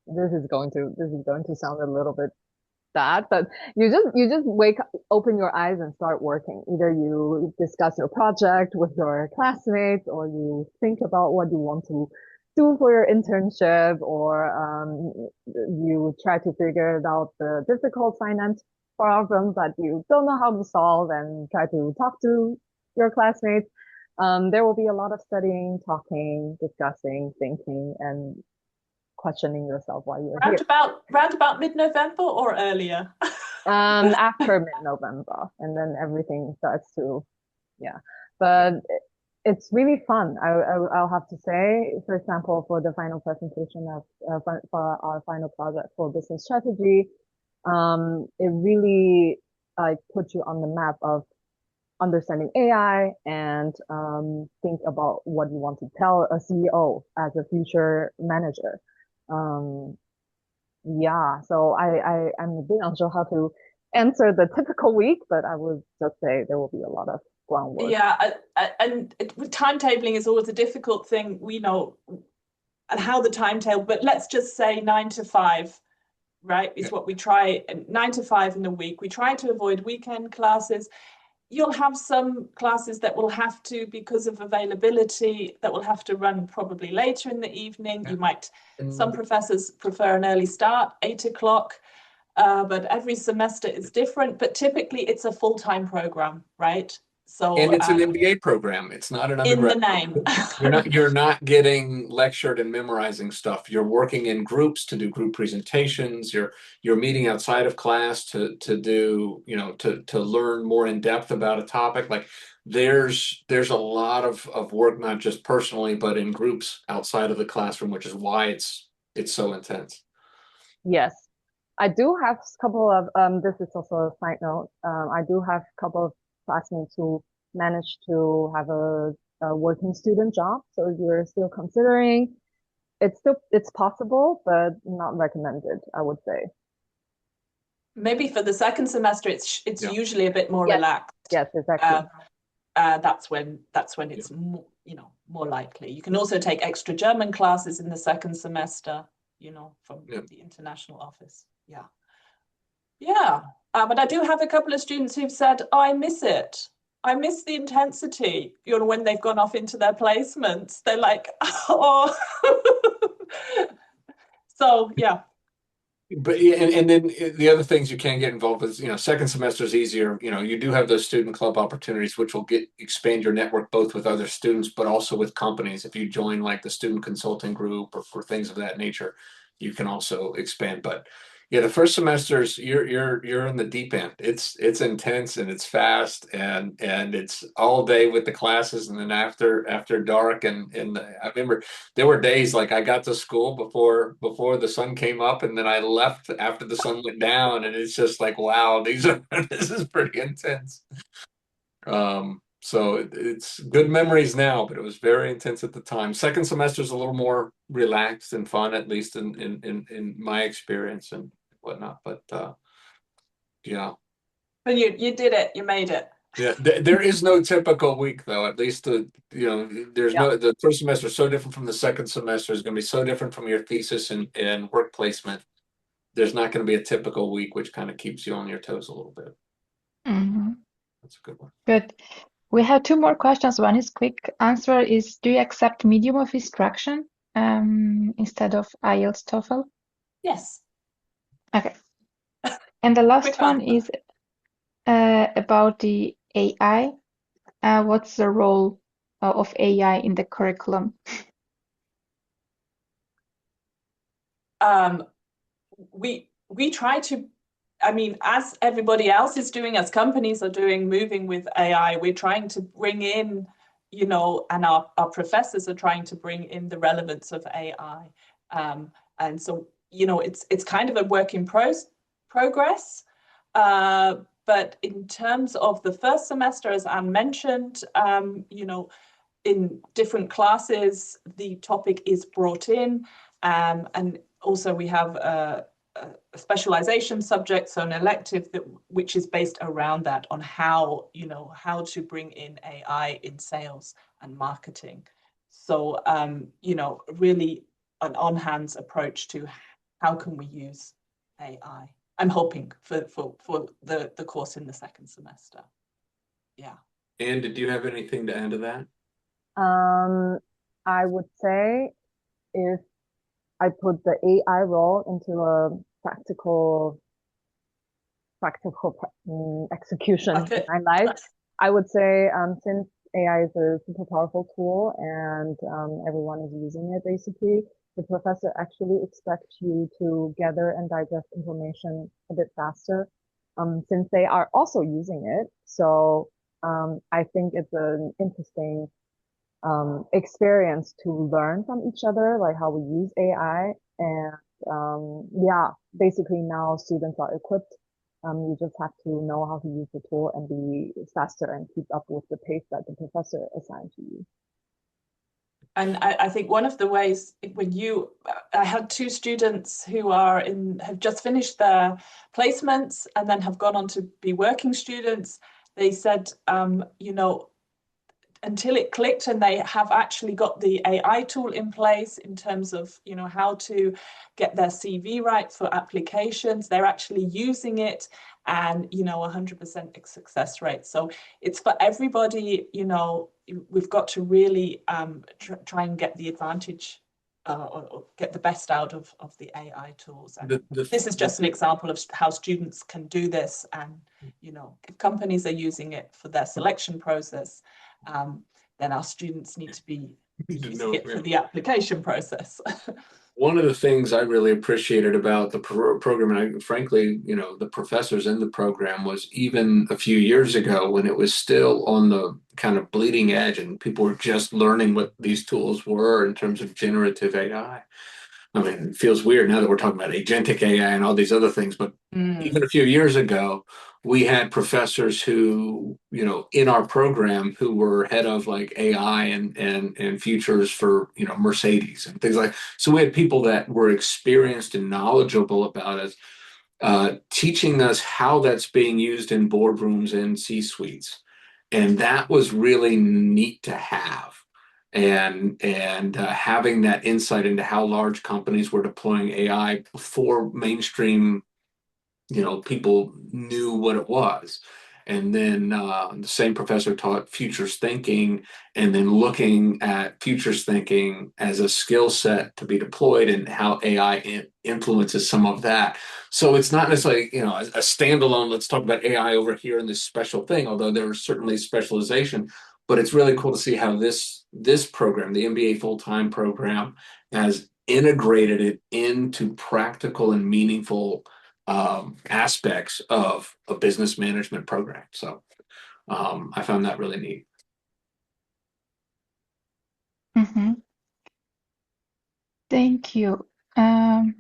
this is going to sound a little bit bad, but you just wake up, open your eyes and start working. Either you discuss your project with your classmates, or you think about what you want to do for your internship, or you try to figure out the difficult finance problem that you don't know how to solve, and try to talk to your classmates. There will be a lot of studying, talking, discussing, thinking, and questioning yourself while you're here. Round about mid-November or earlier? After mid-November, and then everything starts to, yeah. But it's really fun. I'll have to say, for example, for the final presentation of for our final project for business strategy, it really like put you on the map of understanding AI and think about what you want to tell a CEO as a future manager. Yeah, so I'm a bit unsure how to answer the typical week, but I would just say there will be a lot of groundwork. Yeah, and timetabling is always a difficult thing, we know, and how the timetable, but let's just say 9 to 5, right, is what we try, 9 to 5 in a week. We try to avoid weekend classes. You'll have some classes that will have to, because of availability, that will have to run probably later in the evening. You might, some professors prefer an early start, 8 o'clock, but every semester is different, but typically it's a full-time program, right? So, and it's an MBA program. It's not an in the undergrad. name. You're not getting lectured and memorizing stuff. You're working in groups to do group presentations. You're meeting outside of class to do, you know, to learn more in depth about a topic. Like there's a lot of work, not just personally, but in groups outside of the classroom, which is why it's so intense. Yes. I do have a couple of, this is also a side note. I do have a couple of classmates who managed to have a working student job. So if you're still considering, it's possible, but not recommended, I would say. Maybe for the second semester, it's usually a bit more relaxed. Yes, exactly. That's when it's more, you know, more likely. You can also take extra German classes in the second semester, you know, from the international office. But I do have a couple of students who've said, oh, I miss it. I miss the intensity. You know, when they've gone off into their placements, they're like, oh. So, yeah. But yeah, and then the other things you can get involved with, you know, second semester is easier. You know, you do have those student club opportunities, which will expand your network both with other students, but also with companies. If you join like the student consulting group or things of that nature, you can also expand. But yeah, the first semesters you're in the deep end. It's intense and it's fast and it's all day with the classes, and then after dark and I remember there were days like I got to school before the sun came up, and then I left after the sun went down, and it's just like, wow, this is pretty intense. So it's good memories now, but it was very intense at the time. Second semester is a little more relaxed and fun, at least in my experience and whatnot. But yeah. But you did it. You made it. Yeah, there is no typical week though. At least there's no, the first semester is so different from the second semester. Is going to be so different from your thesis and work placement. There's not going to be a typical week, which kind of keeps you on your toes a little bit. Mm-hmm. That's a good one. Good. We have 2 more questions. One is quick answer is, do you accept medium of instruction instead of IELTS TOEFL? Yes. Okay. And the last one is about the AI. What's the role of AI in the curriculum? We try to, I mean, as everybody else is doing, as companies are doing, moving with AI, we're trying to bring in, you know, and our professors are trying to bring in the relevance of AI. And so, you know, it's kind of a work in progress. But in terms of the first semester, as Anne mentioned, you know, in different classes, the topic is brought in, and also we have a specialization subject, so an elective which is based around that, on how, you know, how to bring in AI in sales and marketing. So, you know, really an on-hands approach to how can we use AI. I'm hoping for the course in the second semester. Yeah. And did you have anything to add to that? I would say if I put the AI role into a practical execution in my life, I would say since AI is a super powerful tool and everyone is using it basically, the professor actually expects you to gather and digest information a bit faster since they are also using it. So I think it's an interesting experience to learn from each other, like how we use AI. And yeah, basically now students are equipped You just have to know how to use the tool and be faster and keep up with the pace that the professor assigned to you. And I think one of the ways I had two students who have just finished their placements and then have gone on to be working students. They said, until it clicked and they have actually got the AI tool in place in terms of, how to get their CV right for applications, they're actually using it, and 100% success rate. So it's for everybody. We've got to really try and get the advantage or get the best out of the AI tools. And this is just an example of how students can do this. And if companies are using it for their selection process, then our students need to be using it for the application process. One of the things I really appreciated about the program, and frankly, the professors in the program, was even a few years ago when it was still on the kind of bleeding edge and people were just learning what these tools were in terms of generative AI. I mean, it feels weird now that we're talking about agentic AI and all these other things, but even a few years ago, we had professors who, in our program, who were head of like AI and futures for, Mercedes and things like. So we had people that were experienced and knowledgeable about it, teaching us how that's being used in boardrooms and C-suites, and that was really neat to have. And having that insight into how large companies were deploying AI before mainstream, people knew what it was. And then the same professor taught futures thinking, and then looking at futures thinking as a skill set to be deployed and how AI influences some of that. So it's not necessarily, a standalone, let's talk about AI over here in this special thing, although there's certainly specialization. But it's really cool to see how this program, the MBA Full-Time program, has integrated it into practical and meaningful aspects of a business management program. So I found that really neat. Mm-hmm. Thank you. I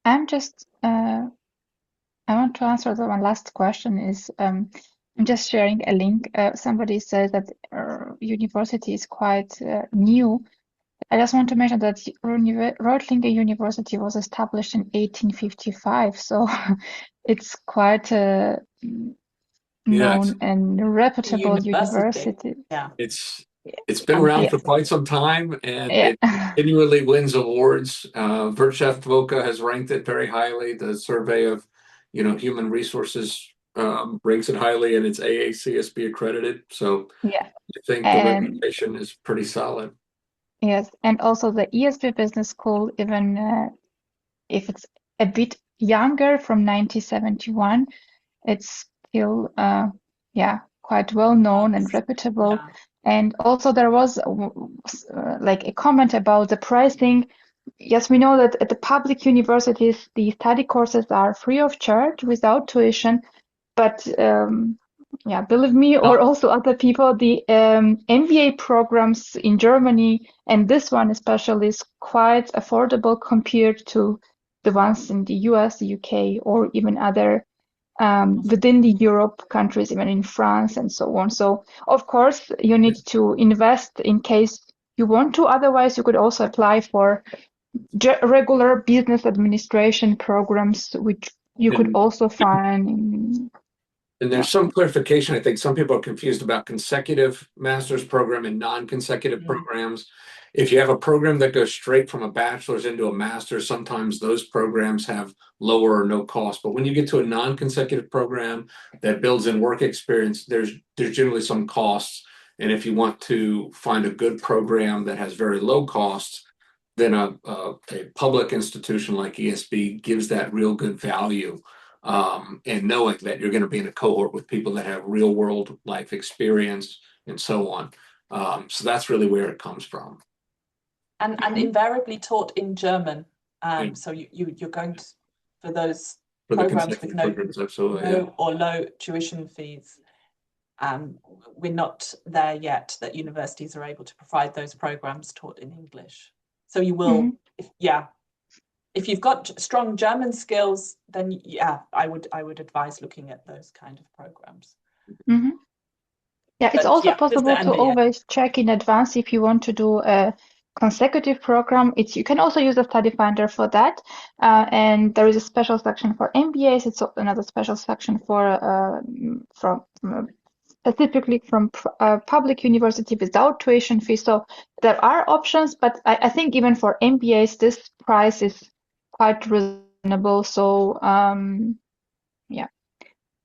want to answer the one last question is, I'm just sharing a link. Somebody said that university is quite new. I just want to mention that Reutlingen University was established in 1855, so it's quite a known and reputable university. Yeah. It's been around for quite some time, and it continually wins awards. 𝘱𝘢𝘳𝘵𝘯𝘪𝘯𝘨 has ranked it very highly. The survey of, human resources ranks it highly, and it's AACSB accredited. So yeah, I think the reputation is pretty solid. Yes, and also the ESB Business School, even if it's a bit younger, from 1971, it's still quite well known and reputable. Yeah. And also there was like a comment about the pricing. Yes, we know that at the public universities, the study courses are free of charge without tuition, but believe me, or also other people, the MBA programs in Germany, and this one especially, is quite affordable compared to the ones in the US, the UK, or even other within the Europe countries, even in France and so on. So of course you need to invest in case you want to. Otherwise, you could also apply for regular business administration programs, which you could also find in. And there's some clarification. I think some people are confused about consecutive master's program and non-consecutive programs. If you have a program that goes straight from a bachelor's into a master's, sometimes those programs have lower or no cost. But when you get to a non-consecutive program that builds in work experience, there's generally some costs. And if you want to find a good program that has very low costs, then a public institution like ESB gives that real good value. And knowing that you're going to be in a cohort with people that have real world life experience and so on. So that's really where it comes from. And invariably taught in German. So you're going to, for those programs with no or low tuition fees. We're not there yet that universities are able to provide those programs taught in English. So you will, if you've got strong German skills, then yeah, I would advise looking at those kind of programs. Mm-hmm. Yeah, it's But also yeah, just the possible to MBA. always check in advance if you want to do a consecutive program. You can also use a study finder for that. And there is a special section for MBAs. It's another special section for specifically from public university without tuition fee. So there are options, but I think even for MBAs, this price is quite reasonable. So yeah.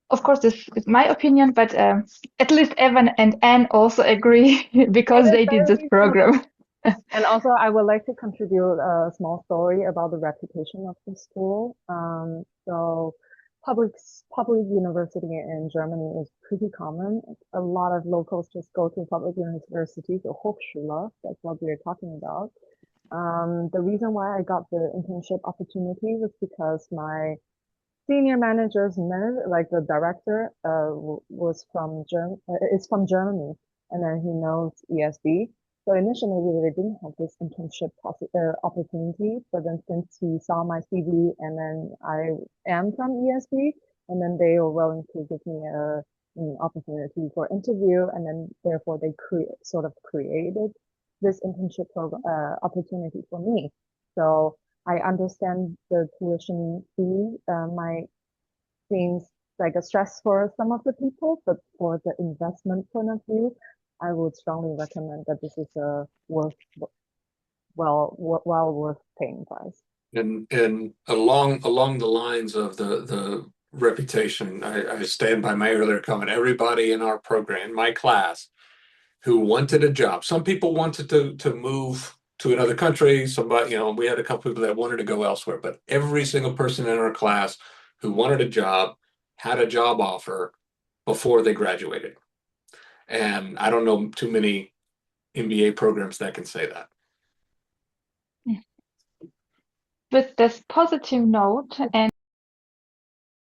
Of course, this is my opinion, but at least Evan and Anne also agree because they did this program. And also, I would like to contribute a small story about the reputation of the school. So public university in Germany is pretty common. A lot of locals just go to public universities or 𝘱𝘢𝘪𝘥. That's what we are talking about. The reason why I got the internship opportunity was because my senior manager's manager, like the director, is from Germany, and then he knows ESB. So initially we didn't have this internship opportunity, but then since he saw my CV and then I am from ESB, and then they were willing to give me an opportunity for interview, and then therefore they created this internship opportunity for me. So I understand the tuition fee might seem like a stress for some of the people, but for the investment point of view, I would strongly recommend that this is a well worth paying price. And along the lines of the reputation, I stand by my earlier comment. Everybody in our program, in my class, who wanted a job. Some people wanted to move to another country. Somebody, we had a couple people that wanted to go elsewhere, but every single person in our class who wanted a job had a job offer before they graduated. And I don't know too many MBA programs that can say that. With this positive note and